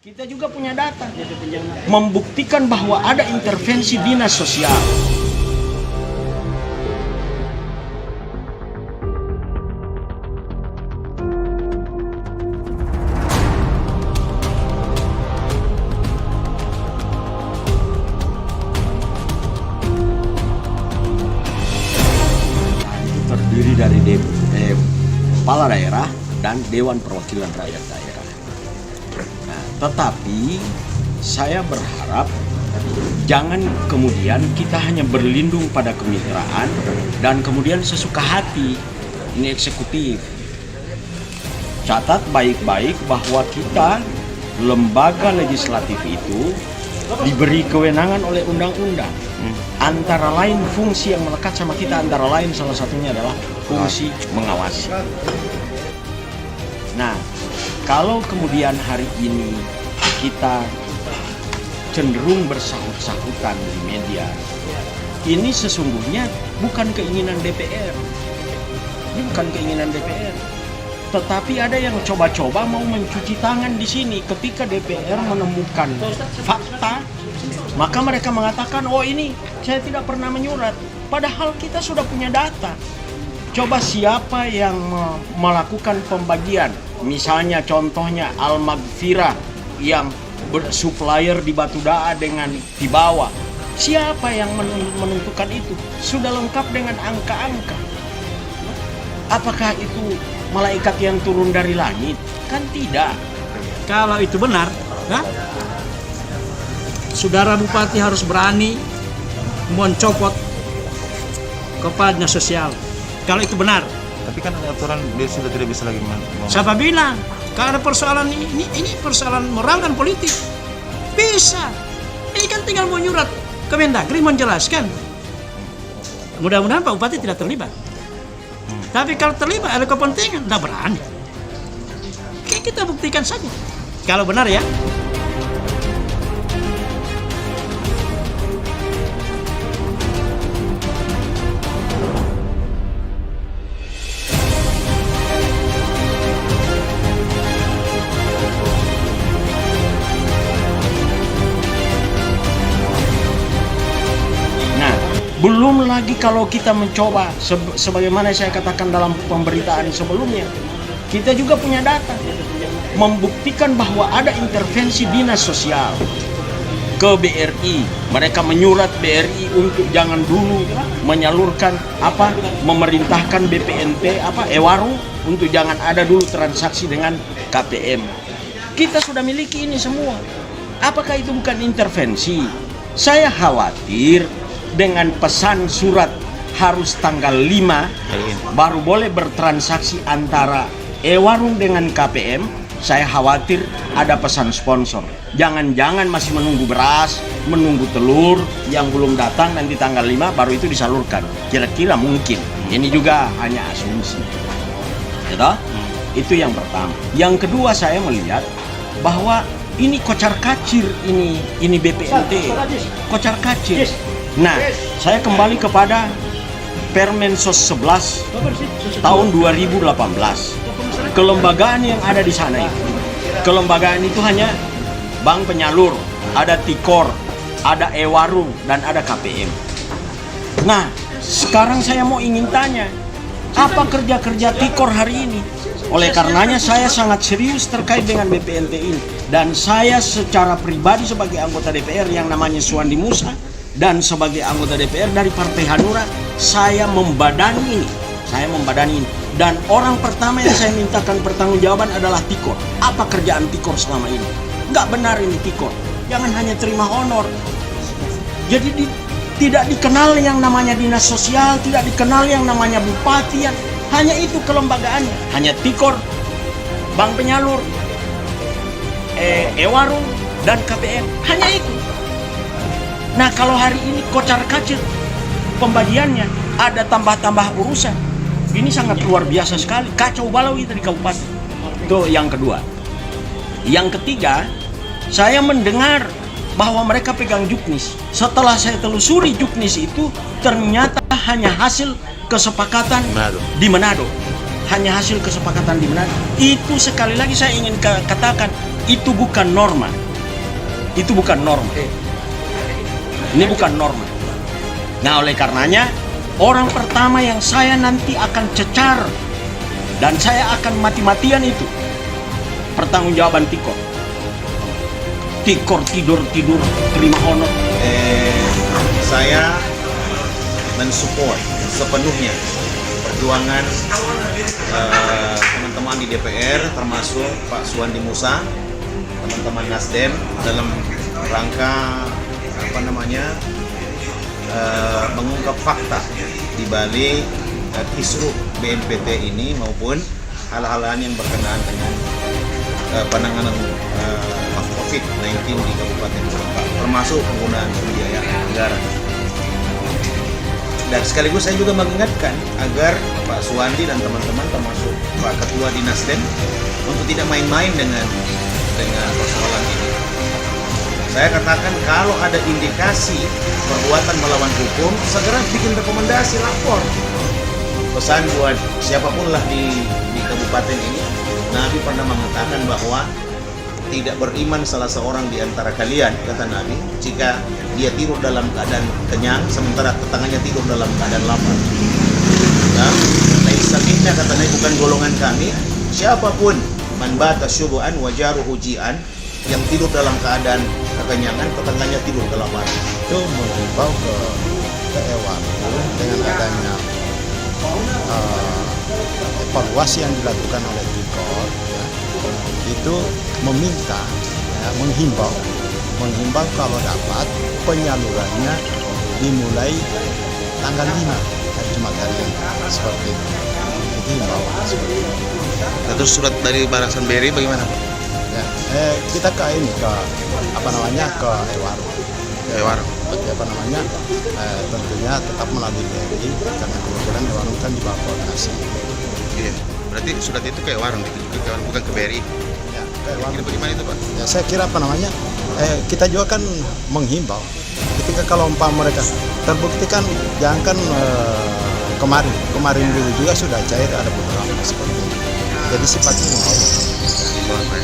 Kita juga punya data membuktikan bahwa ada intervensi dinas sosial. Terdiri dari kepala daerah dan Dewan Perwakilan Rakyat Daerah. Nah, tetapi saya berharap jangan kemudian kita hanya berlindung pada kemitraan dan kemudian sesuka hati ini eksekutif. Catat baik-baik bahwa kita lembaga legislatif itu diberi kewenangan oleh undang-undang. Antara lain fungsi yang melekat sama kita, antara lain salah satunya adalah fungsi mengawasi. Nah, kalau kemudian hari ini kita cenderung bersahut-sahutan di media, ini sesungguhnya bukan keinginan DPR. Ini bukan keinginan DPR. Tetapi ada yang coba-coba mau mencuci tangan di sini. Ketika DPR menemukan fakta, maka mereka mengatakan, oh ini saya tidak pernah menyurat. Padahal kita sudah punya data. Coba siapa yang melakukan pembagian? Misalnya contohnya Al-Maghfirah yang supplier di Batu Daa dengan di bawah. Siapa yang menentukan itu? Sudah lengkap dengan angka-angka. Apakah itu malaikat yang turun dari langit? Kan tidak. Kalau itu benar, ya, Saudara Bupati harus berani mencopot kepala dinas sosial. Kalau itu benar. Tapi kan ada aturan dia sudah tidak bisa lagi Siapa bilang? Kalau ada persoalan ini persoalan moral dan politik. Bisa. Ini kan tinggal mau nyurat ke Mendagri menjelaskan. Mudah-mudahan Pak Bupati tidak terlibat. Tapi kalau terlibat ada kepentingan, tidak berani. Kita buktikan saja. Kalau benar ya. Belum lagi kalau kita mencoba, sebagaimana saya katakan dalam pemberitaan sebelumnya, kita juga punya data membuktikan bahwa ada intervensi dinas sosial ke BRI. Mereka menyurat BRI untuk jangan dulu menyalurkan memerintahkan BPNT Ewarung untuk jangan ada dulu transaksi dengan KPM. Kita sudah miliki ini semua. Apakah itu bukan intervensi? Saya khawatir dengan pesan surat harus tanggal 5 baru boleh bertransaksi antara Ewarung dengan KPM. Saya khawatir ada pesan sponsor. Jangan-jangan masih menunggu beras, menunggu telur yang belum datang, nanti tanggal 5 baru itu disalurkan. Kira-kira mungkin. Ini juga hanya asumsi. Gitu? Itu yang pertama. Yang kedua, saya melihat bahwa ini kocar-kacir ini BPNT. Kocar-kacir. Nah, saya kembali kepada Permensos 11 tahun 2018. Kelembagaan yang ada di sana itu, kelembagaan itu hanya bank penyalur, ada Tikor, ada Ewarung, dan ada KPM. Nah, sekarang saya ingin tanya, apa kerja-kerja Tikor hari ini? Oleh karenanya saya sangat serius terkait dengan BPNT ini. Dan saya secara pribadi sebagai anggota DPR yang namanya Suwandi Musa, dan sebagai anggota DPR dari Partai Hanura, saya membadani ini. Dan orang pertama yang saya mintakan pertanggungjawaban adalah Tikor. Apa kerjaan Tikor selama ini? Nggak benar ini Tikor. Jangan hanya terima honor. Jadi tidak dikenal yang namanya dinas sosial, tidak dikenal yang namanya bupati. Hanya itu kelembagaannya. Hanya Tikor, bank penyalur, Ewarung, dan KPM. Hanya itu. Nah, kalau hari ini kocar-kacir pembagiannya, ada tambah-tambah urusan. Ini sangat luar biasa sekali. Kacau balau itu di kabupaten. Itu yang kedua. Yang ketiga, saya mendengar bahwa mereka pegang juknis. Setelah saya telusuri juknis itu, ternyata hanya hasil kesepakatan di Manado. Hanya hasil kesepakatan di Manado. Itu sekali lagi saya ingin katakan, Itu bukan norma. Itu bukan norma. Ini bukan norma. Nah, oleh karenanya, orang pertama yang saya nanti akan cecar dan saya akan mati-matian itu pertanggungjawaban Tikor. Tikor tidur-tidur terima honor. Saya mensupport sepenuhnya perjuangan teman-teman di DPR, termasuk Pak Suwandi Musa, teman-teman Nasdem dalam rangka mengungkap fakta di balik kisruh BNPT ini maupun hal-hal lain yang berkenaan dengan penanganan COVID-19 di Kabupaten Gorontepan, termasuk penggunaan biaya anggaran. Dan sekaligus saya juga mengingatkan agar Pak Suwandi dan teman-teman, termasuk Pak Ketua di Nasdem, untuk tidak main-main dengan persoalan ini. Saya katakan kalau ada indikasi perbuatan melawan hukum, segera bikin rekomendasi lapor. Pesan buat siapapun lah di kabupaten ini, Nabi pernah mengatakan bahwa tidak beriman salah seorang di antara kalian, kata Nabi, jika dia tidur dalam keadaan kenyang sementara tetangganya tidur dalam keadaan lapar. Nah, laisa minna, kata Nabi, bukan golongan kami siapapun man bata syubuhan wajaruhu ji'an, yang tidur dalam keadaan kekenyangan tetangganya tidur kelaparan. Itu menghimbau ke Ewan dengan adanya evaluasi yang dilakukan oleh Tikor, ya, itu meminta, ya, menghimbau kalau dapat penyalurannya dimulai tanggal 5 hari Jumat hari ini, seperti itu. Itu himbauan seperti itu. Terus surat dari Barasan BRI bagaimana, Pak? Ya, kita ke Ewaru. Ewaru. Tentunya tetap melalui BRI karena kebetulan Ewaru kan di bawah koordinasi. Iya. Berarti surat itu ke Ewaru, bukan ke BRI. Ya, ke Ewaru. Ini bagaimana itu, Pak? Ya, saya kira kita juga kan menghimbau ketika kalau mereka terbukti kan, jangan kemarin dulu juga sudah cair ada beberapa seperti itu. Jadi sifatnya himbauan. Himbauan, Pak.